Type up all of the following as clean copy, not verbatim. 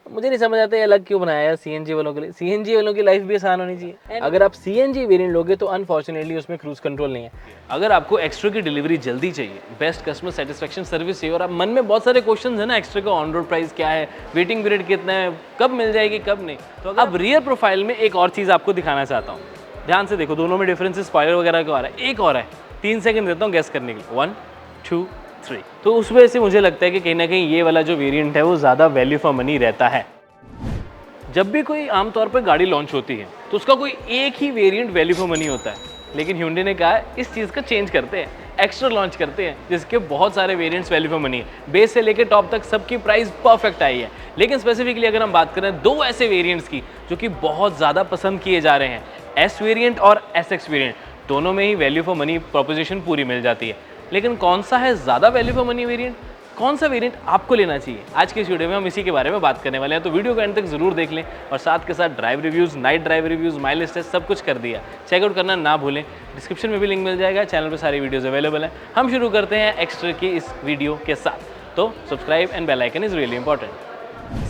मुझे नहीं समझ आता है अलग क्यों बनाया है सीएनजी वालों के लिए। सीएनजी वालों की लाइफ भी आसान होनी चाहिए। अगर आप सीएनजी वेरिएंट लोगे तो अनफॉर्चुनेटली उसमें क्रूज कंट्रोल नहीं है। अगर आपको एक्स्ट्रा की डिलीवरी जल्दी चाहिए, बेस्ट कस्टमर सेटिस्फेक्शन सर्विस चाहिए और आप मन में बहुत सारे क्वेश्चन है ना, एक्स्ट्रा का ऑन रोड प्राइस क्या है, वेटिंग पीरियड कितना है, कब मिल जाएगी कब नहीं, तो अब रियर प्रोफाइल में एक और चीज़ आपको दिखाना चाहता हूँ। ध्यान से देखो, दोनों में डिफरेंस स्पॉइलर वगैरह का आ रहा है, एक और है। 3 सेकंड देता हूँ गैस करने के लिए। 1 2 3। तो उस वजह से मुझे लगता है कि कहीं ना कहीं ये वाला जो वेरिएंट है वो ज़्यादा वैल्यू फॉर मनी रहता है। जब भी कोई आमतौर पर गाड़ी लॉन्च होती है तो उसका कोई एक ही वेरिएंट वैल्यू फॉर मनी होता है, लेकिन Hyundai ने कहा इस चीज़ का चेंज करते हैं, एक्स्ट्रा लॉन्च करते हैं जिसके बहुत सारे वेरिएंट्स वैल्यू फॉर मनी है। बेस से लेकर टॉप तक सबकी प्राइस परफेक्ट आई है, लेकिन स्पेसिफिकली अगर हम बात करें दो ऐसे वेरिएंट्स की जो कि बहुत ज़्यादा पसंद किए जा रहे हैं, एस वेरिएंट और SX वेरिएंट, दोनों में ही वैल्यू फॉर मनी प्रोपोजिशन पूरी मिल जाती है। लेकिन कौन सा है ज़्यादा वैल्यू फॉर मनी वेरिएंट, कौन सा वेरिएंट आपको लेना चाहिए, आज के इस वीडियो में हम इसी के बारे में बात करने वाले हैं। तो वीडियो को एंड तक जरूर देख लें और साथ के साथ drive reviews, night drive reviews, mileage test सब कुछ कर दिया, चेकआउट करना ना भूलें। डिस्क्रिप्शन में भी लिंक मिल जाएगा, चैनल पर सारी वीडियोज़ अवेलेबल हैं। हम शुरू करते हैं एक्स्ट्रा की इस वीडियो के साथ, तो subscribe and bell icon is really important.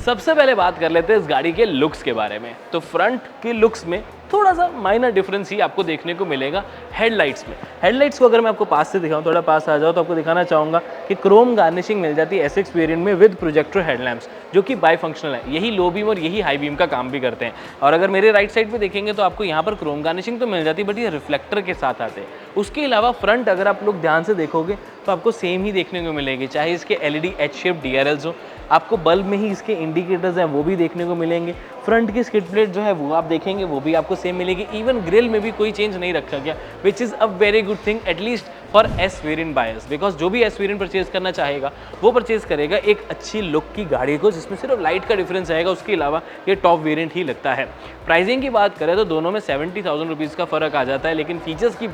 सबसे पहले बात कर लेते हैं इस गाड़ी के लुक्स के बारे में। तो फ्रंट के लुक्स में थोड़ा सा माइनर डिफरेंस ही आपको देखने को मिलेगा हेडलाइट्स में। हेडलाइट्स को अगर मैं आपको पास से दिखाऊं, थोड़ा पास आ जाओ, तो आपको दिखाना चाहूँगा कि क्रोम गार्निशिंग मिल जाती है SX वेरिएंट में विद प्रोजेक्टर हेडलैम्प्स, जो कि बाई फंक्शनल है। यही लो बीम और यही हाई बीम का काम भी करते हैं। और अगर मेरे राइट साइड पे देखेंगे तो आपको यहाँ पर क्रोम गार्निशिंग तो मिल जाती है, बट ये रिफ्लेक्टर के साथ आते हैं। उसके अलावा फ्रंट अगर आप लोग ध्यान से देखोगे तो आपको सेम ही देखने को मिलेगी, चाहे इसके LED एच शेप DRLs हो, आपको बल्ब में ही इसके इंडिकेटर्स हैं वो भी देखने को मिलेंगे। फ्रंट की स्किड प्लेट जो है वो आप देखेंगे वो भी आपको सेम मिलेगी। इवन ग्रिल में भी कोई चेंज नहीं रखा गया, which is a very good thing at least for S variant buyers, because जो भी एस वेरिएंट परचेज करना चाहेगा वो परचेज करेगा एक अच्छी लुक की गाड़ी को, जिसमें सिर्फ लाइट का डिफरेंस आएगा, उसके अलावा ये टॉप वेरिएंट ही लगता है। प्राइसिंग की बात करें तो दोनों में 70,000 रुपीज़ का फ़र्क आ जाता है, लेकिन फीचर्स की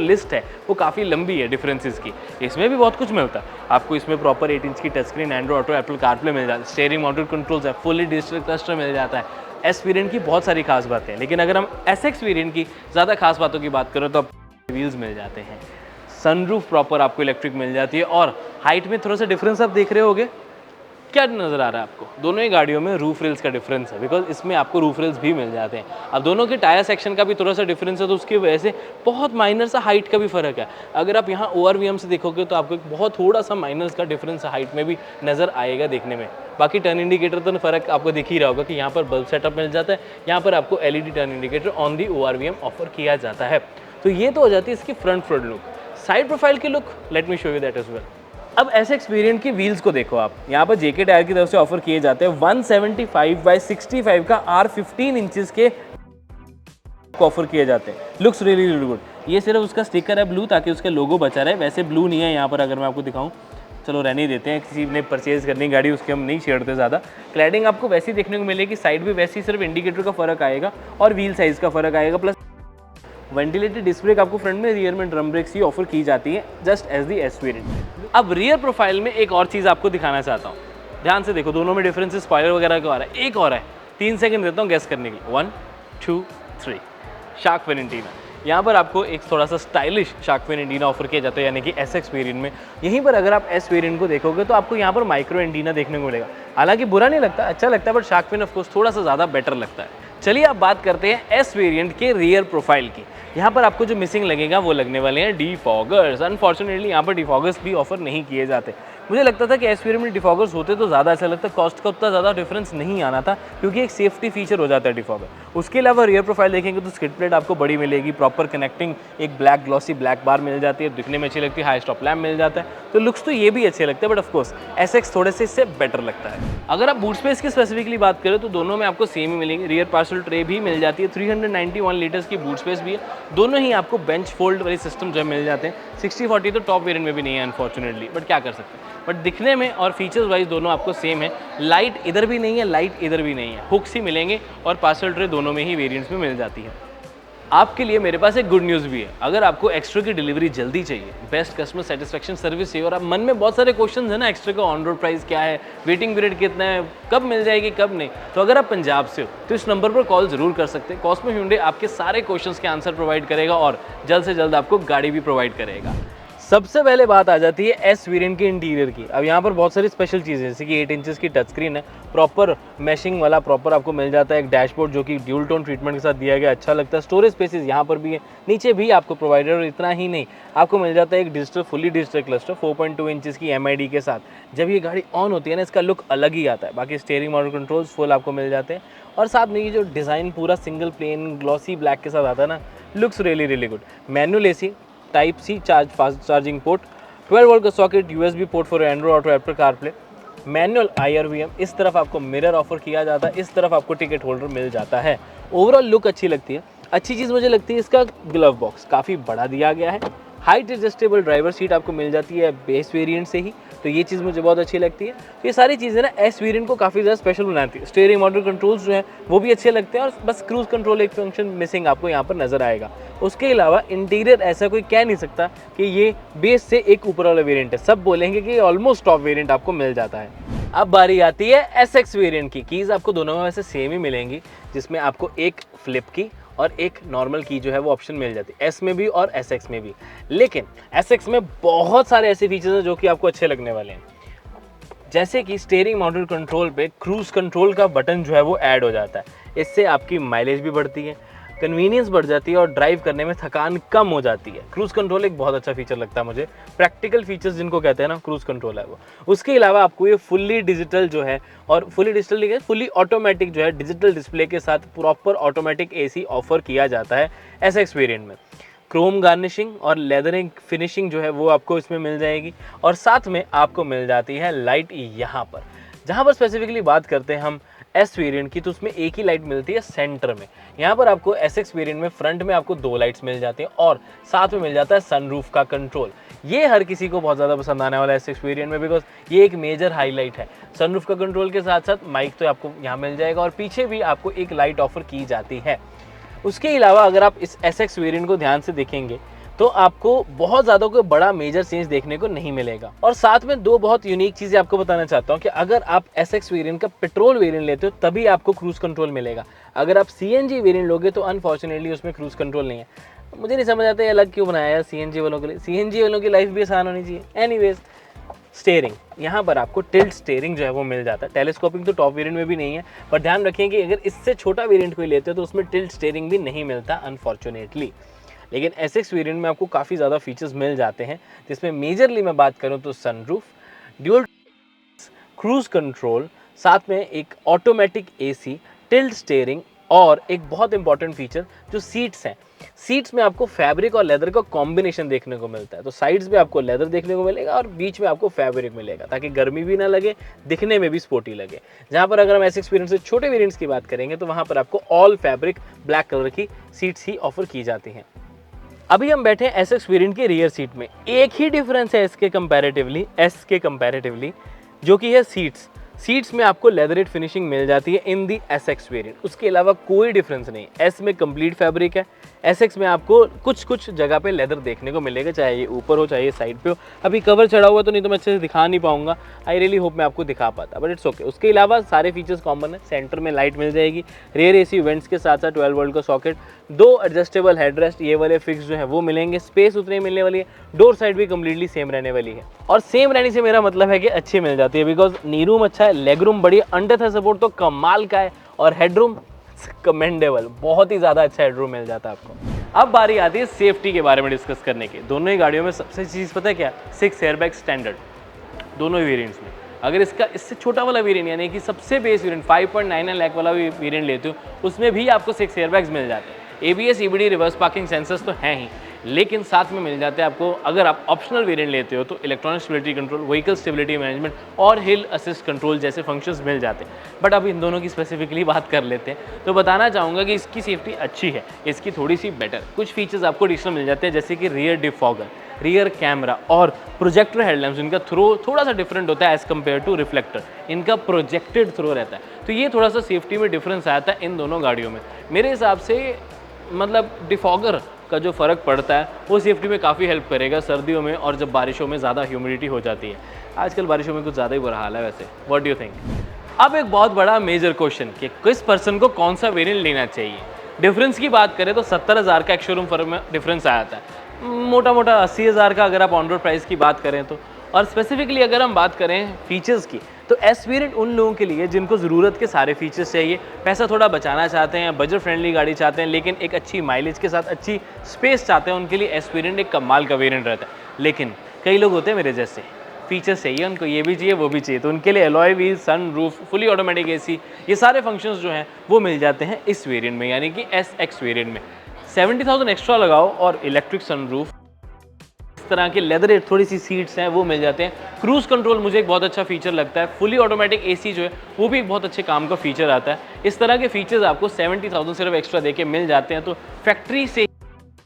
लिस्ट है वो काफ़ी लंबी है डिफरेंसेस की। इसमें भी बहुत कुछ मिलता है आपको। इसमें प्रॉपर 8 इंच की touch screen, android auto, apple carplay मिल जाता है, स्टीयरिंग माउंटेड कंट्रोल्स है, फुली डिजिटल क्लस्टर मिल जाता है। एस वेरिएंट की बहुत सारी खास बातें हैं, लेकिन अगर हम SX वेरिएंट की ज़्यादा खास बातों की बात करें तो व्हील्स मिल जाते हैं, सनरूफ प्रॉपर आपको इलेक्ट्रिक मिल जाती है, और हाइट में थोड़ा सा डिफरेंस आप देख रहे होगे। क्या नज़र आ रहा है आपको? दोनों ही गाड़ियों में रूफ रेल्स का डिफरेंस है, बिकॉज इसमें आपको रूफ रेल्स भी मिल जाते हैं। अब दोनों के टायर सेक्शन का भी थोड़ा सा डिफरेंस है, तो उसकी वजह से बहुत माइनर सा हाइट का भी फ़र्क है। अगर आप यहाँ ORVM से देखोगे तो आपको एक बहुत थोड़ा सा माइनर का डिफरेंस हाइट में भी नज़र आएगा देखने में। बाकी टर्न इंडिकेटर तो फ़र्क आपको दिख ही रहा होगा कि यहाँ पर बल्ब सेटअप मिल जाता है, यहाँ पर आपको LED turn indicator on the ORVM offer किया जाता है। तो ये तो हो जाती है इसकी फ्रंट लुक। साइड प्रोफाइल की look, let me show you that as well. अब SX वेरिएंट की व्हील्स को देखो आप, यहाँ पर JK टायर की तरफ से ऑफर किए जाते हैं 175/65 का R15 इंचेस के ऑफर किए जाते हैं। Looks really good. ये सिर्फ उसका स्टिकर है ब्लू, ताकि उसका लोगो बचा रहे, वैसे ब्लू नहीं है यहाँ पर। अगर मैं आपको दिखाऊँ, चलो रहने ही देते हैं, किसी ने परचेज करनी गाड़ी उसके हम नहीं छेड़ते ज़्यादा। क्लैडिंग आपको वैसी देखने को मिलेगी, साइड भी वैसी, सिर्फ इंडिकेटर का फ़र्क आएगा और व्हील साइज़ का फ़र्क आएगा। प्लस वेंटिलेटेड डिस्क ब्रेक आपको फ्रंट में, रियर में ड्रम ब्रेक्स ही ऑफर की जाती है, just as the S variant. अब रियर प्रोफाइल में एक और चीज़ आपको दिखाना चाहता हूँ। ध्यान से देखो, दोनों में डिफरेंसेस स्पॉइलर वगैरह का आ रहा है, एक और है। 3 सेकंड देता हूँ गैस करने के लिए। 1 2 3। Shark fin antenna. यहाँ पर आपको एक थोड़ा सा stylish shark fin antenna offer किया जाता है, यानी कि SX वेरिएंट में। यहीं पर अगर आप S वेरिएंट को देखोगे तो आपको यहाँ पर माइक्रो एंटीना देखने को मिलेगा। हालांकि बुरा नहीं लगता, अच्छा लगता है, बट शार्क फिन ऑफकोर्स थोड़ा सा ज़्यादा बेटर लगता है। चलिए अब बात करते हैं S वेरिएंट के रियर प्रोफाइल की। यहाँ पर आपको जो मिसिंग लगेगा वो लगने वाले हैं डिफॉगर्स। अनफॉर्चुनेटली यहाँ पर डिफॉगर्स भी ऑफर नहीं किए जाते। मुझे लगता था कि S वेरिएंट में डिफॉगर्स होते तो ज़्यादा अच्छा लगता, कॉस्ट का उतना ज़्यादा डिफरेंस नहीं आना था, क्योंकि एक सेफ्टी फीचर हो जाता है डिफॉगर। उसके अलावा रियर प्रोफाइल देखेंगे तो स्किड प्लेट आपको बड़ी मिलेगी, प्रॉपर कनेक्टिंग, एक ब्लैक ग्लॉसी ब्लैक बार मिल जाती है, दिखने में अच्छी लगती है, हाई स्टॉप लैम्प मिल जाता है। तो लुक्स तो ये भी अच्छे लगते हैं, बट ऑफकोर्स SX थोड़े से इससे बेटर लगता है। अगर आप बूट स्पेस की स्पेसिफिकली बात करें तो दोनों में आपको सेम ही मिलेंगे। रियर पार्सल ट्रे भी मिल जाती है, 391 लीटर्स की बूट स्पेस भी है। दोनों ही आपको बेंच फोल्ड वाली सिस्टम जो मिल जाते हैं। 60/40 तो टॉप वेरिएंट में भी नहीं है अनफॉर्चुनेटली, बट क्या कर सकते हैं। बट दिखने में और फीचर्स वाइज दोनों आपको सेम है। लाइट इधर भी नहीं है, लाइट इधर भी नहीं है, हुक्स ही मिलेंगे, और पार्सल ट्रे दोनों में ही वेरिएंट्स में मिल जाती है। आपके लिए मेरे पास एक गुड न्यूज़ भी है। अगर आपको एक्स्ट्रा की डिलीवरी जल्दी चाहिए, बेस्ट कस्टमर सेटिस्फेक्शन सर्विस चाहिए, और आप मन में बहुत सारे क्वेश्चन है ना, एक्स्ट्रा का ऑन रोड प्राइस क्या है, वेटिंग पीरियड कितना है, कब मिल जाएगी कब नहीं, तो अगर आप पंजाब से हो तो इस नंबर पर कॉल ज़रूर कर सकते हैं। कॉस्मो Hyundai आपके सारे क्वेश्चंस के आंसर प्रोवाइड करेगा और जल्द से जल्द आपको गाड़ी भी प्रोवाइड करेगा। सबसे पहले बात आ जाती है एस वेरिएंट के इंटीरियर की। अब यहाँ पर बहुत सारी स्पेशल चीज़ें जैसे कि 8 इंचेस की टच स्क्रीन है, प्रॉपर मैशिंग वाला प्रॉपर आपको मिल जाता है, एक डैशबोर्ड जो कि ड्यूल टोन ट्रीटमेंट के साथ दिया गया, अच्छा लगता है। स्टोरेज स्पेसेस यहाँ पर भी है, नीचे भी आपको प्रोवाइडर, और इतना ही नहीं आपको मिल जाता है एक digital fully digital cluster 4.2 inches की MID के साथ। जब ये गाड़ी ऑन होती है ना, इसका लुक अलग ही आता है। बाकी स्टीयरिंग मॉडल कंट्रोल्स फुल आपको मिल जाते हैं, और साथ में ये जो डिज़ाइन पूरा सिंगल प्लेन ग्लॉसी ब्लैक के साथ आता है ना, looks really good. Manual AC, type C fast charging port, 12 volt का socket, USB port for android auto, apple carplay, manual IRVM। इस तरफ आपको मिरर ऑफर किया जाता है, इस तरफ आपको टिकट होल्डर मिल जाता है। ओवरऑल लुक अच्छी लगती है। अच्छी चीज़ मुझे लगती है इसका ग्लव बॉक्स काफ़ी बड़ा दिया गया है। हाइट एडजस्टेबल ड्राइवर सीट आपको मिल जाती है बेस वेरिएंट से ही, तो ये चीज़ मुझे बहुत अच्छी लगती है। तो ये सारी चीज़ें ना एस वेरिएंट को काफ़ी ज़्यादा स्पेशल बनाती है। स्टीयरिंग मॉडल कंट्रोल्स जो हैं वो भी अच्छे लगते हैं, और बस क्रूज कंट्रोल एक फंक्शन मिसिंग आपको यहाँ पर नजर आएगा। उसके अलावा इंटीरियर ऐसा कोई कह नहीं सकता कि ये बेस से एक ऊपर वाला वेरिएंट है। सब बोलेंगे कि ऑलमोस्ट टॉप वेरिएंट आपको मिल जाता है। अब बारी आती है SX वेरिएंट की। कीज़ आपको दोनों में वैसे सेम ही मिलेंगी, जिसमें आपको एक फ्लिप की और एक नॉर्मल की जो है वो ऑप्शन मिल जाती है, S में भी और SX में भी। लेकिन SX में बहुत सारे ऐसे फीचर्स हैं जो कि आपको अच्छे लगने वाले हैं, जैसे कि स्टीयरिंग मॉडल कंट्रोल पे क्रूज कंट्रोल का बटन जो है वो ऐड हो जाता है। इससे आपकी माइलेज भी बढ़ती है, कन्वीनियंस बढ़ जाती है, और ड्राइव करने में थकान कम हो जाती है। क्रूज कंट्रोल एक बहुत अच्छा फीचर लगता है मुझे, प्रैक्टिकल फीचर्स जिनको कहते हैं ना, क्रूज कंट्रोल है वो। उसके अलावा आपको ये फुल्ली डिजिटल जो है, और फुल्ली डिजिटल नहीं है, फुल्ली ऑटोमेटिक जो है, डिजिटल डिस्प्ले के साथ प्रॉपर ऑटोमेटिक AC ऑफर किया जाता है SX वेरिएंट में। क्रोम गार्निशिंग और लेदरिंग फिनिशिंग जो है वो आपको इसमें मिल जाएगी, और साथ में आपको मिल जाती है लाइट यहाँ पर। जहाँ पर स्पेसिफिकली बात करते हैं हम S वेरिएंट की, तो उसमें एक ही लाइट मिलती है सेंटर में। यहाँ पर आपको SX वेरिएंट में फ्रंट में आपको 2 लाइट्स मिल जाती हैं, और साथ में मिल जाता है सनरूफ का कंट्रोल। ये हर किसी को बहुत ज़्यादा पसंद आने वाला है SX वेरिएंट में, बिकॉज ये एक मेजर हाईलाइट है। सनरूफ का कंट्रोल के साथ साथ माइक तो आपको यहाँ मिल जाएगा, और पीछे भी आपको एक लाइट ऑफर की जाती है। उसके अलावा अगर आप इस SX वेरिएंट को ध्यान से देखेंगे तो आपको बहुत ज़्यादा कोई बड़ा मेजर चेंज देखने को नहीं मिलेगा। और साथ में 2 बहुत यूनिक चीज़ें आपको बताना चाहता हूँ कि अगर आप SX वेरिएंट का पेट्रोल वेरिएंट लेते हो तभी आपको क्रूज कंट्रोल मिलेगा। अगर आप CNG वेरिएंट लोगे तो अनफॉर्चुनेटली उसमें क्रूज कंट्रोल नहीं है। मुझे नहीं समझ आता ये अलग क्यों बनाया है CNG वालों के लिए। CNG वालों की लाइफ भी आसान होनी चाहिए। एनीवेज, स्टीयरिंग, यहाँ पर आपको टिल्ट स्टीयरिंग जो है वो मिल जाता है। टेलीस्कोपिंग तो टॉप वेरिएंट में भी नहीं है, पर ध्यान रखें कि अगर इससे छोटा वेरिएंट कोई लेते हो तो उसमें टिल्ट स्टीयरिंग भी नहीं मिलता अनफॉर्चुनेटली। लेकिन SX वेरिएंट में आपको काफ़ी ज़्यादा फीचर्स मिल जाते हैं, जिसमें मेजरली मैं बात करूँ तो सनरूफ, ड्यूल क्रूज कंट्रोल, साथ में एक ऑटोमेटिक AC, टिल्ट स्टीयरिंग, और एक बहुत इंपॉर्टेंट फीचर जो सीट्स हैं। सीट्स में आपको फैब्रिक और लेदर का कॉम्बिनेशन देखने को मिलता है। तो साइड्स पे आपको लेदर देखने को मिलेगा और बीच में आपको फैब्रिक मिलेगा, ताकि गर्मी भी ना लगे, दिखने में भी स्पोर्टी लगे। जहाँ पर अगर हम SX वेरिएंट से छोटे वेरिएंट्स की बात करेंगे तो वहाँ पर आपको ऑल फैब्रिक ब्लैक कलर की सीट्स ही ऑफर की जाती हैं। अभी हम बैठे हैं SX वेरिएंट के रियर सीट में। एक ही डिफरेंस है S के कंपैरेटिवली, जो कि है सीट्स में आपको लेदरेट फिनिशिंग मिल जाती है इन दी SX वेरिएंट। उसके अलावा कोई डिफरेंस नहीं। S में कंप्लीट फैब्रिक है, SX में आपको कुछ जगह पे लेदर देखने को मिलेगा, चाहे ये ऊपर हो चाहे ये साइड पे हो। अभी कवर चढ़ा हुआ तो नहीं तो मैं अच्छे से दिखा नहीं पाऊंगा। आई रियली होप मैं आपको दिखा पाता, बट इट्स ओके। उसके अलावा सारे फीचर्स कॉमन है। सेंटर में लाइट मिल जाएगी, रियर AC वेंट्स के साथ साथ 12 वोल्ट का सॉकेट, 2 एडजस्टेबल हेडरेस्ट, ये वाले फिक्स जो है वो मिलेंगे। स्पेस उतनी मिलने वाली है, डोर साइड भी कम्प्लीटली सेम रहने वाली है। और सेम रहने से मेरा मतलब है कि अच्छी मिल जाती है, बिकॉज नी रूम अच्छा है, लेग रूम बढ़िया, अंडर था सपोर्ट तो कमाल का है, और हेडरूम कमेंडेबल, बहुत ही ज़्यादा अच्छा हेडरूम मिल जाता है आपको। अब बारी आती है सेफ्टी के बारे में डिस्कस करने की। दोनों ही गाड़ियों में सबसे चीज़ पता है क्या? 6 एयरबैग स्टैंडर्ड दोनों ही वेरिएंट्स में। अगर इसका इससे छोटा वाला वेरिएंट यानी कि सबसे बेस वेरिएंट 5.99 लाख वाला वेरिएंट लेते हो, उसमें भी आपको 6 एयरबैग्स मिल जाते हैं। ABS, EBD, reverse parking sensors तो हैं ही, लेकिन साथ में मिल जाते हैं आपको, अगर आप ऑप्शनल वेरिएंट लेते हो तो electronic stability control, vehicle stability management और हिल असिस्ट कंट्रोल जैसे फंक्शंस मिल जाते हैं। बट अब इन दोनों की स्पेसिफिकली बात कर लेते हैं, तो बताना चाहूँगा कि इसकी सेफ्टी अच्छी है, इसकी थोड़ी सी बेटर। कुछ फीचर्स आपको एडिशनल मिल जाते हैं, जैसे कि रियर डिफॉगर, रियर कैमरा और प्रोजेक्टर हेडलैम्प्स। इनका थ्रो थोड़ा सा डिफरेंट होता है एज़ कम्पेयर टू रिफ्लेक्टर, इनका प्रोजेक्टेड थ्रो रहता है, तो ये थोड़ा सा सेफ्टी में डिफरेंस आता है इन दोनों गाड़ियों में। मेरे हिसाब से मतलब डिफॉगर का जो फ़र्क पड़ता है वो सेफ्टी में काफ़ी हेल्प करेगा सर्दियों में, और जब बारिशों में ज़्यादा ह्यूमिडिटी हो जाती है। आजकल बारिशों में कुछ ज़्यादा ही बुरा हाल है वैसे। What do you think? अब एक बहुत बड़ा मेजर क्वेश्चन कि किस पर्सन को कौन सा वेरिएंट लेना चाहिए। डिफरेंस की बात करें तो 70,000 का एक शोरूम फर्क में डिफरेंस आया था, मोटा मोटा 80,000 का अगर आप ऑन रोड प्राइस की बात करें तो। और स्पेसिफिकली अगर हम बात करें फीचर्स की, तो एस वेरिएंट उन लोगों के लिए जिनको ज़रूरत के सारे फीचर्स चाहिए, पैसा थोड़ा बचाना चाहते हैं, बजट फ्रेंडली गाड़ी चाहते हैं, लेकिन एक अच्छी माइलेज के साथ अच्छी स्पेस चाहते हैं, उनके लिए एस वेरिएंट एक कमाल का वेरिएंट रहता है। लेकिन कई लोग होते हैं मेरे जैसे, फीचर्स चाहिए उनको, ये भी चाहिए वो भी चाहिए, तो उनके लिए alloy wheel, sunroof, fully automatic AC, ये सारे फंक्शंस जो हैं वो मिल जाते हैं इस वेरिएंट में, यानी कि SX वेरिएंट में। 70,000 एक्स्ट्रा लगाओ और इलेक्ट्रिक सनरूफ, इस तरह के लेदर थोड़ी सी सीट्स हैं वो मिल जाते हैं। क्रूज़ कंट्रोल मुझे एक बहुत अच्छा फीचर लगता है। फुली ऑटोमेटिक एसी जो है वो भी एक बहुत अच्छे काम का फीचर आता है। इस तरह के फीचर्स आपको 70,000 सिर्फ एक्स्ट्रा देके मिल जाते हैं, तो फैक्ट्री से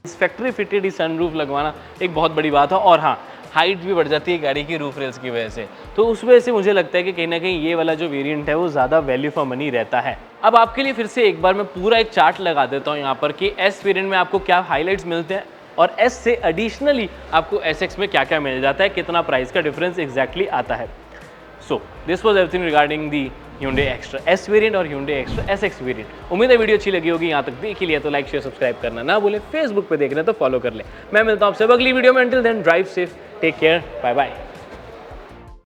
फैक्ट्री फिटेड ही सनरूफ लगवाना एक बहुत बड़ी बात है। और हाँ, हाइट भी बढ़ जाती है गाड़ी की रूफ रेल्स की वजह से, तो उस वजह से मुझे लगता है कि कहीं ना कहीं ये वाला जो वेरिएंट है वो ज़्यादा वैल्यू फॉर मनी रहता है। अब आपके लिए फिर से एक बार मैं पूरा एक चार्ट लगा देता हूँ यहाँ पर कि एस वेरिएंट में आपको क्या हाईलाइट्स मिलते हैं और एस से एडिशनली आपको SX में क्या क्या मिल जाता है, कितना प्राइस का डिफरेंस एग्जैक्टली आता है। So this was everything regarding the Hyundai Extra S variant और Hyundai Extra SX वेरिएंट। उम्मीद है वीडियो अच्छी लगी होगी, यहाँ तक देख ही लिया तो लाइक शेयर सब्सक्राइब करना ना भूलें। फेसबुक पे देख रहे हैं तो फॉलो कर लें। मैं मिलता हूँ आपसे अगली वीडियो में। Until then drive safe, take care, bye bye.